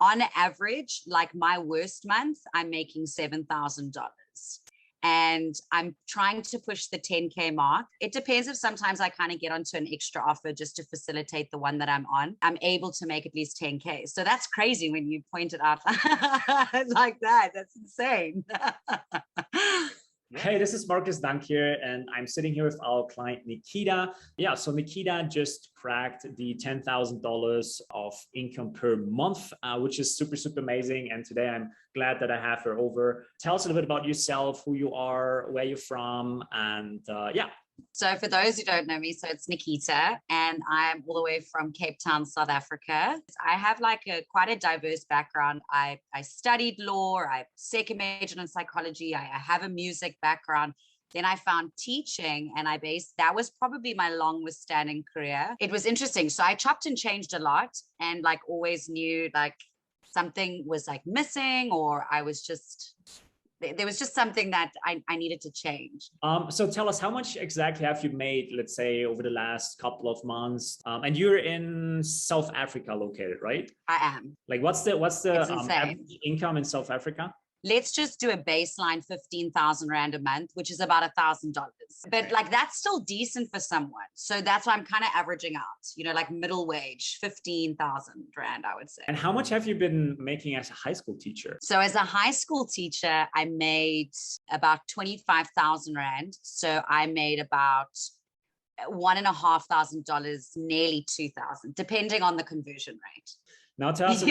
On average, like my worst month, I'm making $7,000. And I'm trying to push the 10K mark. It depends if sometimes I kind of get onto an extra offer just to facilitate the one that I'm on. I'm able to make at least 10K. So that's crazy when you point it out like that. That's insane. Hey, this is Markus Dunk here, and I'm sitting here with our client, Nikita. Yeah, so Nikita just cracked the $10,000 of income per month, which is super, super amazing. And today I'm glad that I have her over. Tell us a little bit about yourself, who you are, where you're from, and yeah. So for those who don't know me, so it's Nikita, and I'm all the way from Cape Town, South Africa. I have like quite a diverse background. I studied law, I second majored in psychology, I have a music background. Then I found teaching, and that was probably my longest standing career. It was interesting. So I chopped and changed a lot, and like always knew like something was like missing, or there was just something that I needed to change. So tell us, how much exactly have you made, let's say, over the last couple of months? And you're in South Africa located, right? I am. Like, what's the average income in South Africa? Let's just do a baseline 15,000 Rand a month, which is about $1,000. But like that's still decent for someone. So that's why I'm kind of averaging out, like middle wage, 15,000 Rand, I would say. And how much have you been making as a high school teacher? So as a high school teacher, I made about 25,000 Rand. So I made about $1,500, nearly 2,000, depending on the conversion rate. Now tell us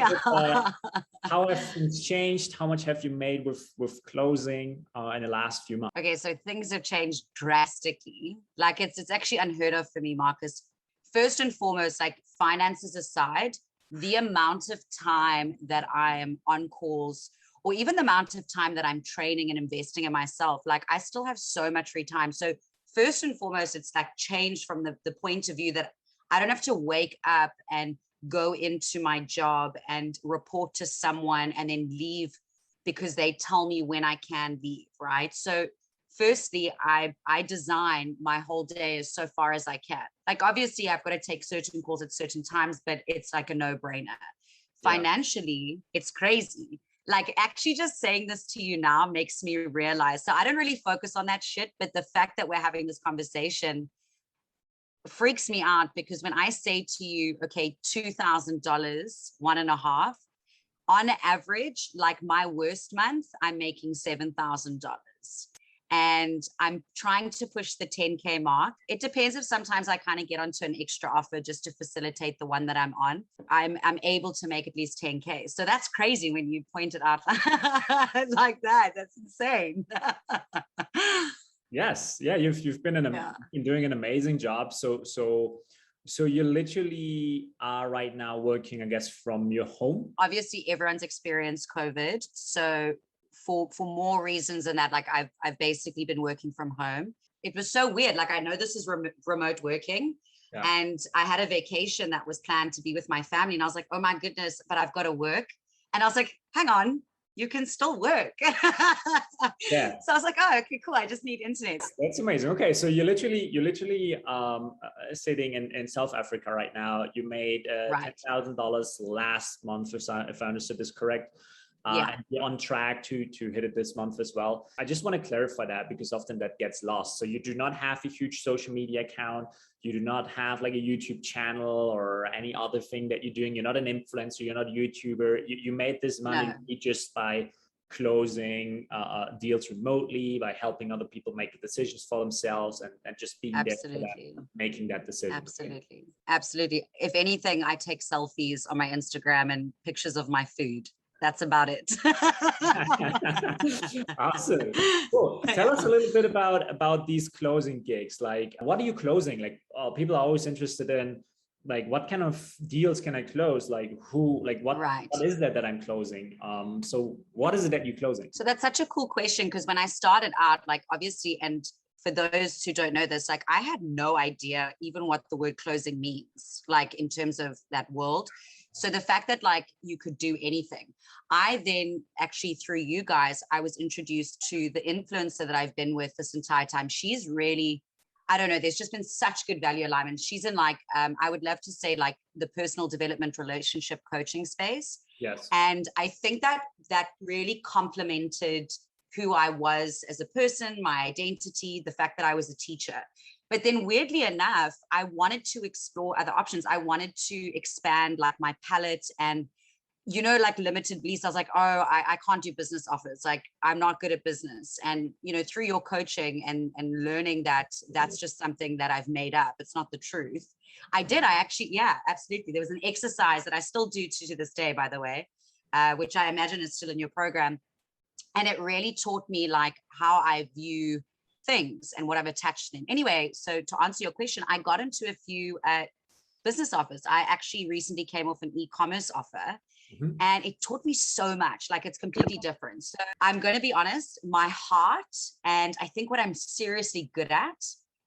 how have things changed? How much have you made with closing in the last few months? Okay, so things have changed drastically. Like it's actually unheard of for me, Marcus. First and foremost, like finances aside, the amount of time that I am on calls, or even the amount of time that I'm training and investing in myself, like I still have so much free time. So first and foremost, it's like changed from the point of view that I don't have to wake up and go into my job and report to someone and then leave because they tell me when I can leave, right? So firstly, I design my whole day as so far as I can. Like obviously I've got to take certain calls at certain times, but it's like a no-brainer. Yeah. Financially, it's crazy. Like actually just saying this to you now makes me realize, so I don't really focus on that shit, but the fact that we're having this conversation freaks me out, because when I say to you, okay, $2,000, 1.5, on average, like my worst month, I'm making $7,000. And I'm trying to push the 10K mark. It depends if sometimes I kind of get onto an extra offer just to facilitate the one that I'm on. I'm able to make at least 10K. So that's crazy when you point it out like that. That's insane. Yes, yeah, you've been doing an amazing job. So you literally are right now working, I guess, from your home. Obviously, everyone's experienced COVID, so for more reasons than that, like I've basically been working from home. It was so weird. Like I know this is remote working, and I had a vacation that was planned to be with my family, and I was like, oh my goodness, but I've got to work. And I was like, hang on, you can still work. Yeah. So I was like, oh, okay, cool. I just need internet. That's amazing. Okay. So you're literally sitting in South Africa right now. You made $10,000 last month, if I understood this correct. And you're on track to hit it this month as well. I just want to clarify that, because often that gets lost. So you do not have a huge social media account. You do not have like a YouTube channel or any other thing that you're doing. You're not an influencer. You're not a YouTuber. You made this money just by closing deals remotely, by helping other people make the decisions for themselves, and just being there for that, making that decision. Absolutely. If anything, I take selfies on my Instagram and pictures of my food. That's about it. Awesome. Cool. Tell us a little bit about these closing gigs. Like, what are you closing? Like, people are always interested in, like, what kind of deals can I close? Like, what is that I'm closing? So what is it that you're closing? So that's such a cool question, because when I started out, like, obviously, and for those who don't know this, like, I had no idea even what the word closing means, like in terms of that world. So the fact that like you could do anything, I then actually, through you guys, I was introduced to the influencer that I've been with this entire time. She's really, I don't know, there's just been such good value alignment. She's in like, I would love to say like the personal development relationship coaching space. Yes. And I think that that really complemented who I was as a person, my identity, the fact that I was a teacher. But then weirdly enough, I wanted to explore other options. I wanted to expand like my palette and, you know, like limited beliefs. I was like, oh, I can't do business offers. Like, I'm not good at business. And, you know, through your coaching and learning that that's just something that I've made up. It's not the truth. I actually, yeah, absolutely. There was an exercise that I still do to this day, by the way, which I imagine is still in your program. And it really taught me like how I view things and what I've attached to them. Anyway, so to answer your question, I got into a few business offers. I actually recently came off an e-commerce offer. Mm-hmm. And it taught me so much. Like, it's completely different. So I'm going to be honest, my heart, and I think what I'm seriously good at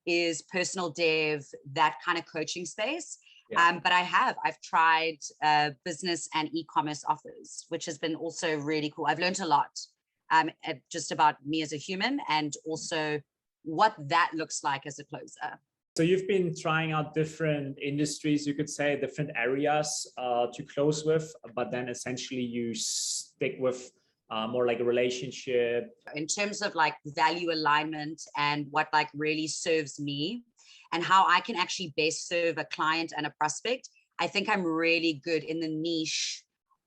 is personal dev, that kind of coaching space. Yeah. But I've tried business and e-commerce offers, which has been also really cool. I've learned a lot just about me as a human and also what that looks like as a closer. So you've been trying out different industries, you could say, different areas to close with, but then essentially you stick with more like a relationship. In terms of like value alignment and what like really serves me and how I can actually best serve a client and a prospect, I think I'm really good in the niche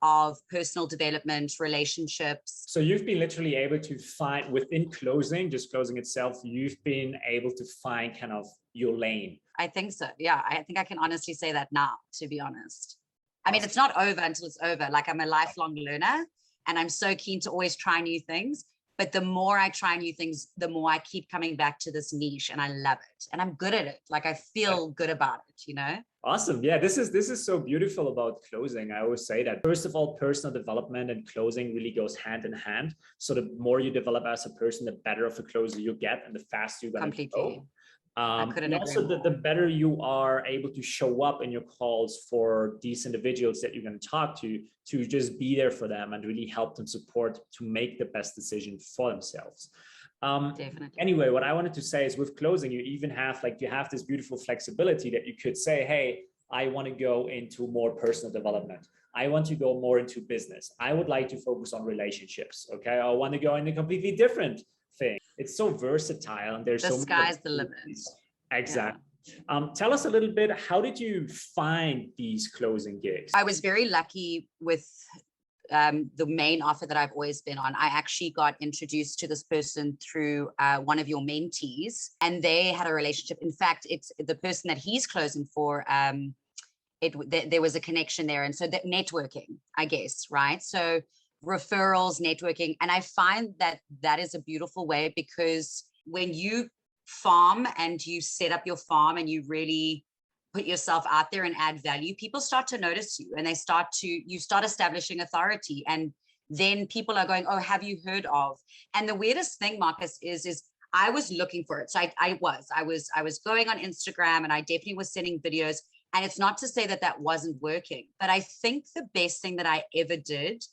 of personal development, relationships. So you've been literally able to find within closing, just closing itself, you've been able to find kind of your lane. I think so. Yeah, I think I can honestly say that now, to be honest. I mean, it's not over until it's over. Like, I'm a lifelong learner and I'm so keen to always try new things. But the more I try new things, the more I keep coming back to this niche and I love it. And I'm good at it. Like, I feel good about it, you know? Awesome. Yeah, this is so beautiful about closing. I always say that, first of all, personal development and closing really goes hand in hand. So the more you develop as a person, the better of a closer you get and the faster you're going to go. And also the better you are able to show up in your calls for these individuals that you're going to talk to just be there for them and really help them support to make the best decision for themselves. Definitely. Anyway, what I wanted to say is with closing, you even have you have this beautiful flexibility that you could say, hey, I want to go into more personal development. I want to go more into business. I would like to focus on relationships. Okay. I want to go in a completely different thing. It's so versatile and there's the so sky's the limit. Exactly. Yeah. Tell us a little bit, how did you find these closing gigs? I was very lucky with the main offer that I've always been on. I actually got introduced to this person through one of your mentees, and they had a relationship. In fact, it's the person that he's closing for. There was a connection there, and so that networking, I guess, right? So referrals, networking, and I find that is a beautiful way, because when you farm and you set up your farm and you really put yourself out there and add value, people start to notice you, and you start establishing authority, and then people are going, oh, have you heard of? And the weirdest thing, Markus, is I was looking for it. So I was going on Instagram, and I definitely was sending videos, and it's not to say that wasn't working, but I think the best thing that I ever did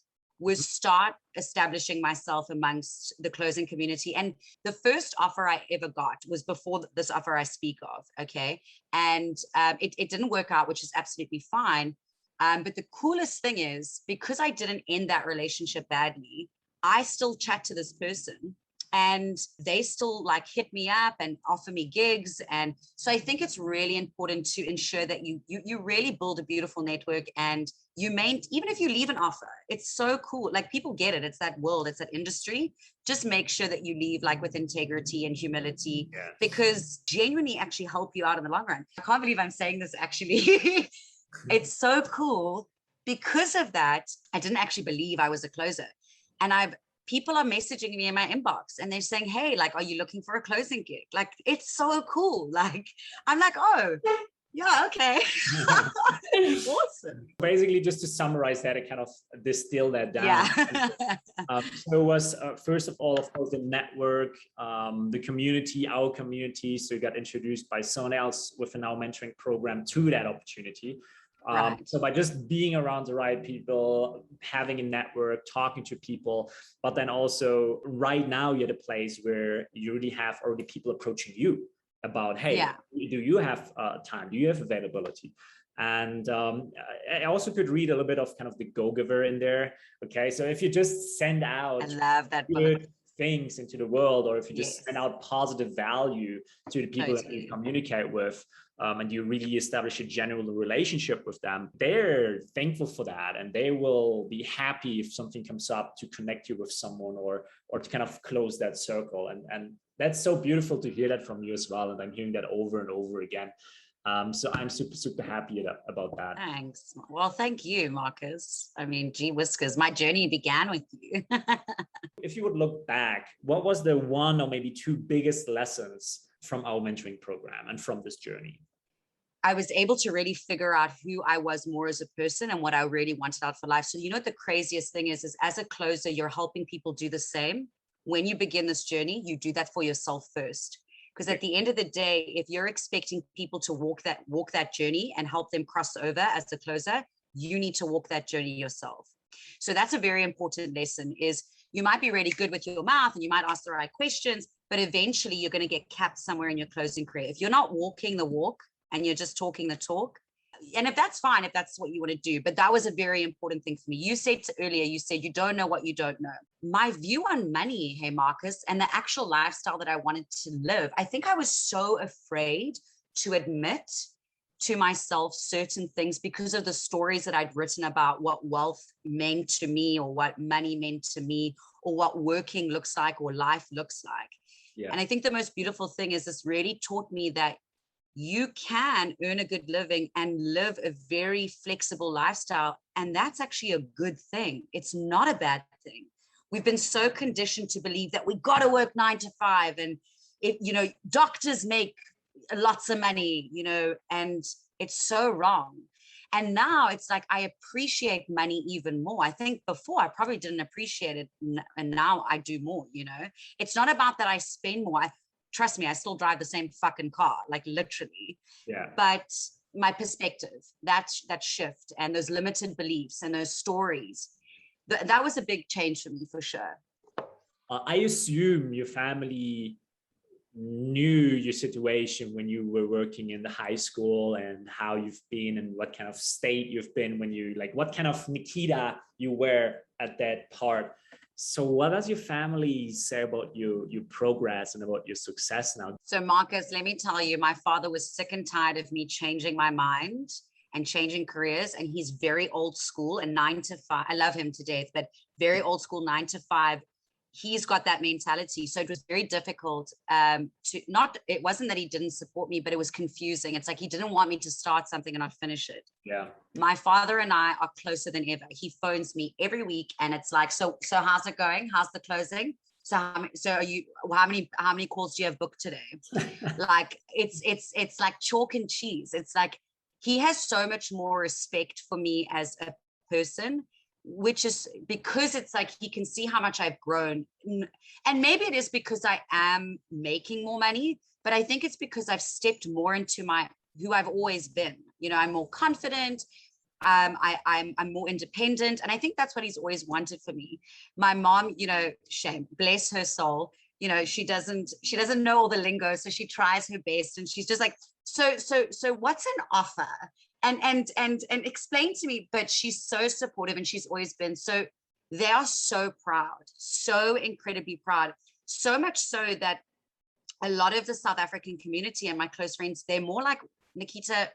was start establishing myself amongst the closing community. And the first offer I ever got was before this offer I speak of, okay? And it didn't work out, which is absolutely fine. But the coolest thing is, because I didn't end that relationship badly, I still chat to this person, and they still like hit me up and offer me gigs. And so I think it's really important to ensure that you really build a beautiful network, and even if you leave an offer, it's so cool. Like, people get it. It's that world, it's that industry. Just make sure that you leave like with integrity and humility, because genuinely actually help you out in the long run. I can't believe I'm saying this actually. It's so cool. Because of that, I didn't actually believe I was a closer. And people are messaging me in my inbox, and they're saying, hey, like, are you looking for a closing gig? Like, it's so cool. Like, I'm like, oh, yeah, okay. Awesome. Basically, just to summarize that, I kind of distill that down. Yeah. So it was, first of all, of course, the network, the community, our community. So you got introduced by someone else with an our mentoring program to that opportunity. Right. So by just being around the right people, having a network, talking to people, but then also right now you're at a place where you really have already people approaching you. about, hey, do you have time? Do you have availability? And I also could read a little bit of kind of the go-giver in there. Okay, so if you just send out I love that good things into the world, or if you just yes. send out positive value to the people that you communicate with, and you really establish a genuine relationship with them, they're thankful for that, and they will be happy if something comes up to connect you with someone, or to kind of close that circle. And that's so beautiful to hear that from you as well. And I'm hearing that over and over again. So I'm super happy about that. Thanks. Well, thank you, Marcus. I mean, gee whiskers, my journey began with you. If you would look back, what was the one or maybe two biggest lessons from our mentoring program and from this journey? I was able to really figure out who I was more as a person and what I really wanted out for life. So you know what the craziest thing is as a closer, you're helping people do the same. When you begin this journey, you do that for yourself first. Because at the end of the day, if you're expecting people to walk that journey and help them cross over as a closer, you need to walk that journey yourself. So that's a very important lesson. Is you might be really good with your mouth and you might ask the right questions, but eventually you're going to get capped somewhere in your closing career. If you're not walking the walk and you're just talking the talk, and if that's fine, if that's what you want to do, but that was a very important thing for me. You said earlier, you said you don't know what you don't know. My view on money, hey, Marcus, and the actual lifestyle that I wanted to live, I think I was so afraid to admit to myself certain things because of the stories that I'd written about what wealth meant to me, or what money meant to me, or what working looks like, or life looks like. Yeah. And I think the most beautiful thing is this really taught me that you can earn a good living and live a very flexible lifestyle. And that's actually a good thing. It's not a bad thing. We've been so conditioned to believe that we got to work 9 to 5, and doctors make lots of money, and it's so wrong. And now it's like, I appreciate money even more. I think before I probably didn't appreciate it, and now I do more. It's not about that I spend more. Trust me, I still drive the same fucking car, like literally. Yeah. But my perspective, that shift, and those limited beliefs and those stories, that was a big change for me, for sure. I assume your family knew your situation when you were working in the high school, and how you've been and what kind of state you've been when you, like, what kind of Nikita you were at that part. So what does your family say about your progress and about your success now? So Marcus, let me tell you, my father was sick and tired of me changing my mind and changing careers. And he's very old school and 9 to 5. I love him to death, but very old school 9 to 5. He's got that mentality. So it was very difficult it wasn't that he didn't support me, but it was confusing. It's like he didn't want me to start something and not finish it. Yeah. My father and I are closer than ever. He phones me every week and it's like, so how's it going? How's the closing? So how many calls do you have booked today? Like it's like chalk and cheese. It's like he has so much more respect for me as a person, which is because it's like he can see how much I've grown. And maybe it is because I am making more money, but I think it's because I've stepped more into who I've always been. I'm more confident. I'm more independent. And I think that's what he's always wanted for me. My mom, shame, bless her soul. She doesn't know all the lingo. So she tries her best. And she's just like, so what's an offer? And explain to me, but she's so supportive and she's always been. So they are so proud, so incredibly proud, so much so that a lot of the South African community and my close friends, they're more like, Nikita,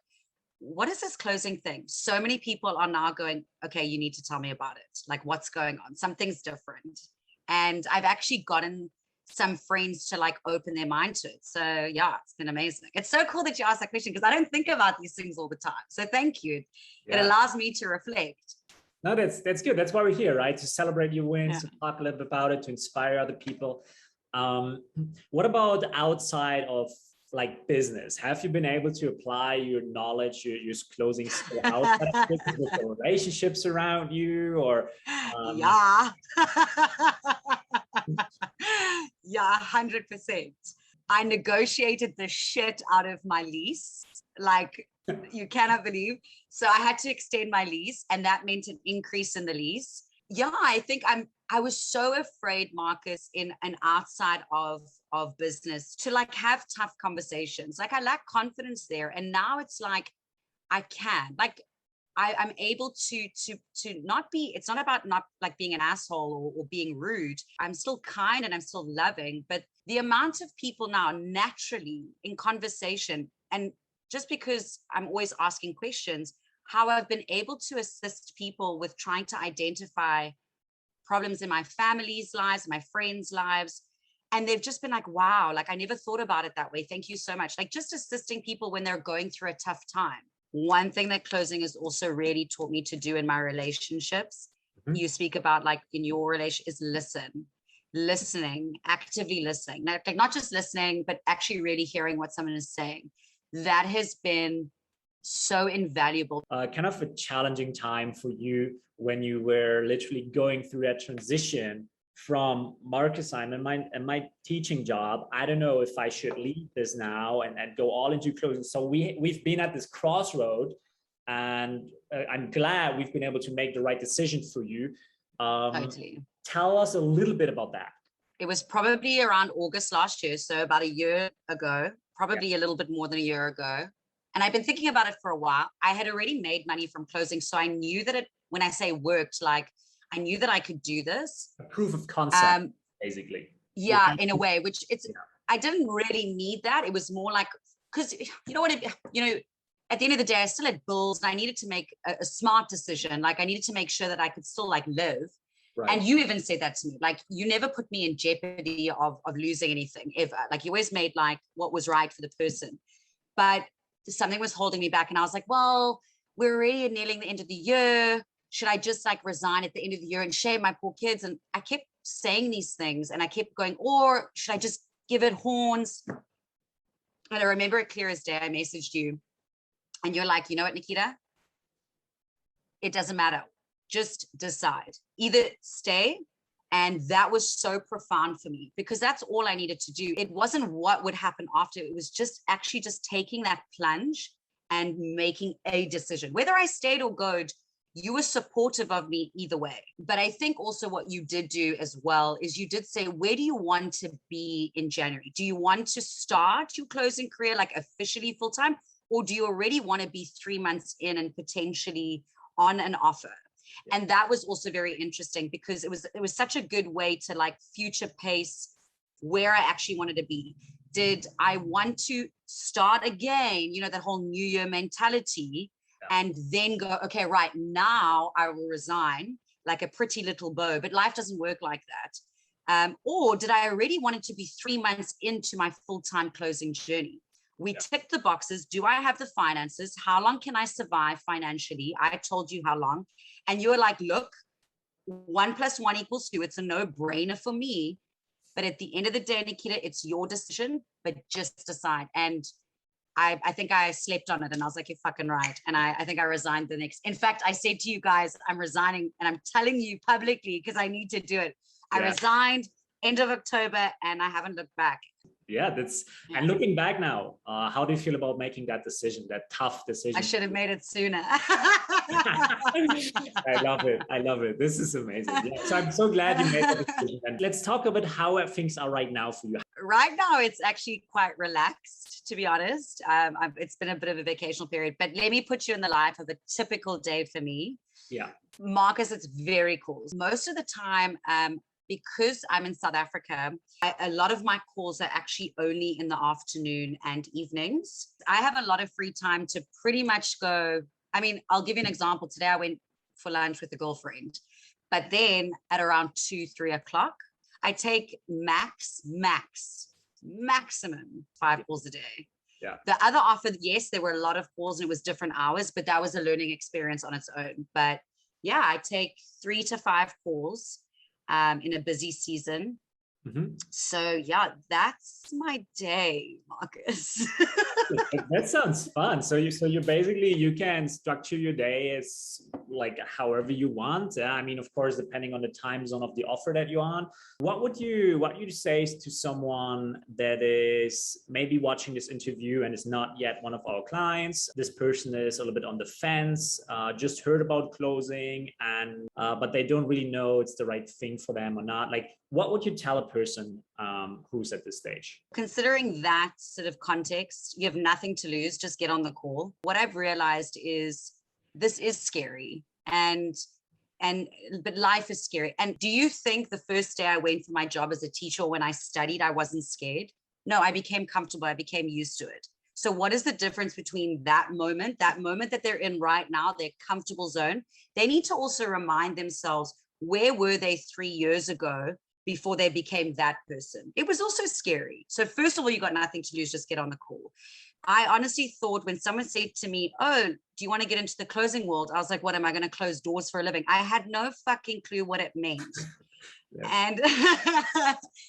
what is this closing thing? So many people are now going, okay, you need to tell me about it. Like, what's going on? Something's different. And I've actually gotten some friends to like open their mind to it. So yeah, it's been amazing. It's so cool that you asked that question because I don't think about these things all the time. So thank you. Yeah. It allows me to reflect. No, that's good. That's why we're here, right? To celebrate your wins, to talk a little bit about it, to inspire other people. What about outside of like business? Have you been able to apply your knowledge, your closing skill outside of business with the relationships around you, or yeah. Yeah, 100%. I negotiated the shit out of my lease, like you cannot believe. So I had to extend my lease, and that meant an increase in the lease. Yeah, I think I was so afraid, Marcus, in and outside of business to like have tough conversations. Like I lack confidence there. And now it's like I can. Like I'm able to not be, it's not about not like being an asshole or being rude. I'm still kind and I'm still loving, but the amount of people now naturally in conversation, and just because I'm always asking questions, how I've been able to assist people with trying to identify problems in my family's lives, my friends' lives. And they've just been like, wow, like I never thought about it that way. Thank you so much. Like just assisting people when they're going through a tough time. One thing that closing has also really taught me to do in my relationships, you speak about like in your relation, is listening, actively listening. Like not just listening, but actually really hearing what someone is saying. That has been so invaluable. Kind of a challenging time for you when you were literally going through that transition from Marcus, I'm in my teaching job. I don't know if I should leave this now and go all into closing. So we've been at this crossroad, and I'm glad we've been able to make the right decision for you. Totally. Tell us a little bit about that. It was probably around August last year, so about a year ago, probably a little bit more than a year ago. And I've been thinking about it for a while. I had already made money from closing, so I knew that when I say worked, like I knew that I could do this. A proof of concept, basically. Yeah, in a way, which I didn't really need that. It was more like, because you know what, at the end of the day, I still had bills and I needed to make a smart decision. Like I needed to make sure that I could still like live. Right. And you even said that to me, like you never put me in jeopardy of losing anything ever. Like you always made like what was right for the person. But something was holding me back. And I was like, well, we're already nearing the end of the year. Should I just like resign at the end of the year and shame my poor kids? And I kept saying these things and I kept going, or should I just give it horns? And I remember it clear as day. I messaged you and you're like, you know what, Nikita? It doesn't matter. Just decide. Either stay. And that was so profound for me because that's all I needed to do. It wasn't what would happen after. It was just actually just taking that plunge and making a decision. Whether I stayed or goed, you were supportive of me either way. But I think also what you did do as well is you did say, where do you want to be in January? Do you want to start your closing career like officially full-time? Or do you already want to be 3 months in and potentially on an offer? And that was also very interesting because it was such a good way to like future pace where I actually wanted to be. Did I want to start again, that whole New Year mentality, and then go, okay, right now I will resign like a pretty little bow, but life doesn't work like that. Or did I already want it to be 3 months into my full-time closing journey? We ticked the boxes. Do I have the finances? How long can I survive financially? I told you how long. And you were like, look, 1 + 1 = 2. It's a no-brainer for me. But at the end of the day, Nikita, it's your decision, but just decide. And I think I slept on it and I was like, you're fucking right. And I think I resigned the next. In fact, I said to you guys, I'm resigning and I'm telling you publicly because I need to do it. I resigned end of October and I haven't looked back. Yeah, and looking back now, how do you feel about making that decision, that tough decision? I should have made it sooner. I love it. I love it. This is amazing. Yeah, so I'm so glad you made that decision. And let's talk about how things are right now for you. Right now, it's actually quite relaxed, to be honest. It's been a bit of a vacational period, but let me put you in the life of a typical day for me. Yeah. Marcus, it's very cool. Most of the time, because I'm in South Africa, a lot of my calls are actually only in the afternoon and evenings. I have a lot of free time to pretty much go. I mean, I'll give you an example. Today I went for lunch with a girlfriend, but then at around 2, 3 o'clock, I take maximum 5 calls a day. Yeah. The other offer, yes, there were a lot of calls and it was different hours, but that was a learning experience on its own. But yeah, I take 3 to 5 calls in a busy season. So yeah, that's my day, Marcus. That sounds fun. So you basically, you can structure your day as like however you want. I mean, of course, depending on the time zone of the offer that you're on. What would you say to someone that is maybe watching this interview and is not yet one of our clients? This person is a little bit on the fence, just heard about closing, and but they don't really know it's the right thing for them or not. Like, what would you tell a person who's at this stage? Considering that sort of context, you have nothing to lose, just get on the call. What I've realized is this is scary, but life is scary. And do you think the first day I went for my job as a teacher, when I studied, I wasn't scared? No, I became comfortable. I became used to it. So what is the difference between that moment that they're in right now, their comfortable zone? They need to also remind themselves, where were they 3 years ago before they became that person? It was also scary. So first of all, you got nothing to lose, just get on the call. I honestly thought when someone said to me, oh, do you want to get into the closing world? I was like, what, am I going to close doors for a living? I had no fucking clue what it meant. Yeah. And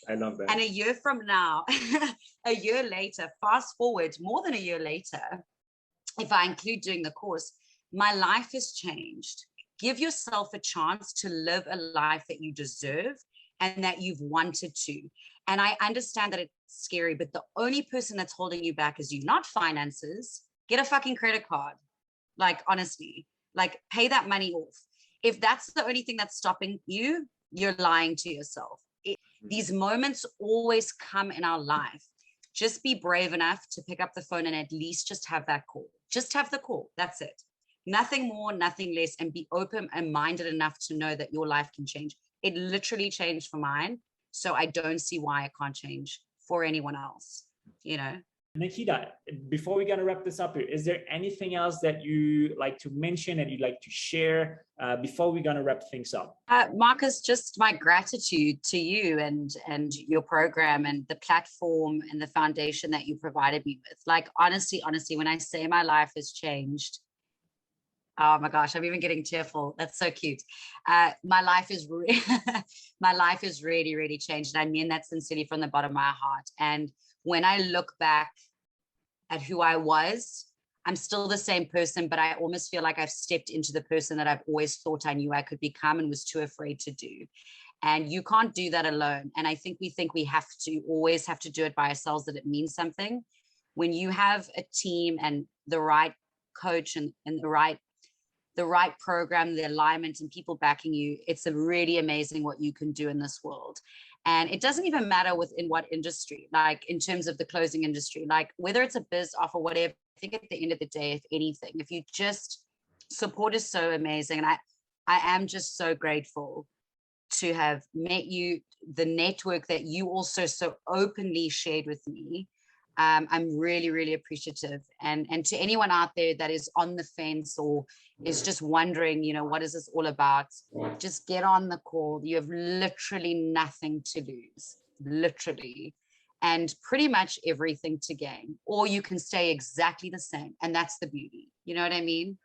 I love that. And a year from now, a year later, fast forward more than a year later, if I include doing the course, my life has changed. Give yourself a chance to live a life that you deserve and that you've wanted to. And I understand that it's scary, but the only person that's holding you back is you, not finances. Get a fucking credit card. Like, honestly, like, pay that money off. If that's the only thing that's stopping you, you're lying to yourself. These moments always come in our life. Just be brave enough to pick up the phone and at least just have that call. Just have the call. That's it. Nothing more, nothing less, and be open and minded enough to know that your life can change. It literally changed for mine. So I don't see why it can't change for anyone else, you know? Nikita, before we're going to wrap this up here, is there anything else that you like to mention and you'd like to share before we're going to wrap things up? Marcus, just my gratitude to you and your program and the platform and the foundation that you provided me with. Like, honestly, when I say my life has changed, oh my gosh, I'm even getting tearful. That's so cute. My life is my life has really, really changed. And I mean that sincerely from the bottom of my heart. And when I look back at who I was, I'm still the same person, but I almost feel like I've stepped into the person that I've always thought I knew I could become and was too afraid to do. And you can't do that alone. And I think we always have to do it by ourselves, that it means something. When you have a team and the right coach and the right program, the alignment and people backing you, it's really amazing what you can do in this world. And it doesn't even matter within what industry, like in terms of the closing industry, like whether it's a biz offer, whatever. I think at the end of the day, if anything, if you just, support is so amazing. And I am just so grateful to have met you, the network that you also so openly shared with me. I'm really, really appreciative. And to anyone out there that is on the fence or is just wondering, what is this all about? Just get on the call. You have literally nothing to lose, literally, and pretty much everything to gain. Or you can stay exactly the same. And that's the beauty. You know what I mean?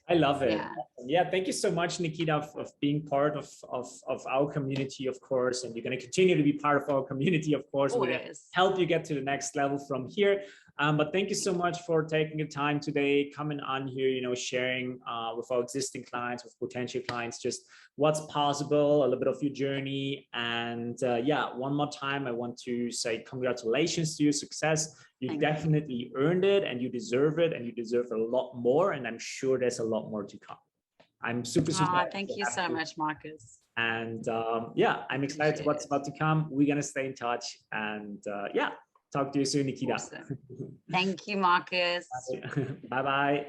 I love it. Yeah. Yeah, thank you so much, Nikita, of being part of our community, of course, and you're going to continue to be part of our community, of course. We're going to help you get to the next level from here. But thank you so much for taking the time today, coming on here, sharing with our existing clients, with potential clients, just what's possible, a little bit of your journey. And yeah, one more time, I want to say congratulations to your success. You definitely earned it, and you deserve it, and you deserve a lot more. And I'm sure there's a lot more to come. I'm super. Thank you so much, Marcus. And yeah, I'm excited what's about to come. We're going to stay in touch. And yeah, talk to you soon, Nikita. Awesome. Thank you, Marcus. Bye-bye.